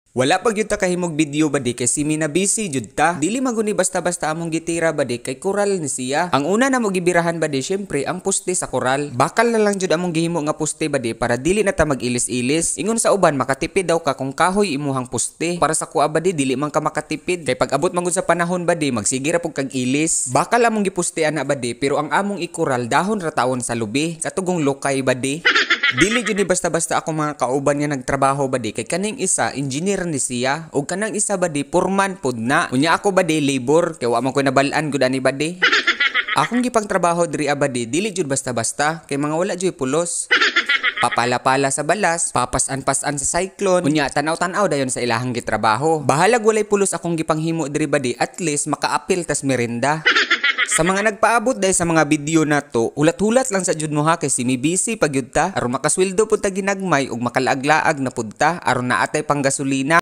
Wala pag yun ta kahimog video badi kay si Mina busy jud ta. Dili maguni basta-basta among gitira badi kay koral ni siya. Ang una na mo gibirahan badi syempre ang poste sa koral. Bakal na lang jud among gihimo nga poste badi para dili na ta mag-ilis-ilis. Ingon sa uban makatipid daw ka kung kahoy imuhang poste. Para sa kuha badi dili man ka makatipid kay pag abot man gud sa panahon badi magsige ra pug kag ilis. Bakal among giposte ana badi pero ang among ikoral dahon ra taon sa lubi. Katugong lokay badi. Dili jud ni basta-basta ako mga kauban nga nagtrabaho badi kay kaning isa engineer ni siya ug kanang isa badi purman pud na. Unya ako badi labor kay wa man ko nabal-an gud ani badi. Akong gipangtrabaho diri abadi dili jud basta-basta kay mga wala jud pulos. Papala-pala sa balas, papas-an-pasan sa cyclone, unya tanaw-tanaw dayon sa ilahang gitrabaho. Bahalag walay pulos akong gipanghimo diri badi at least makaapil tas merinda. Sa mga nagpaabot dahil sa mga video na to, ulat-hulat lang sa jud mo ha kay si mi busy pag yun ta aron makasweldo pud ta ginagmay ug makalaag-laag na pud ta aron naatay pang gasolina.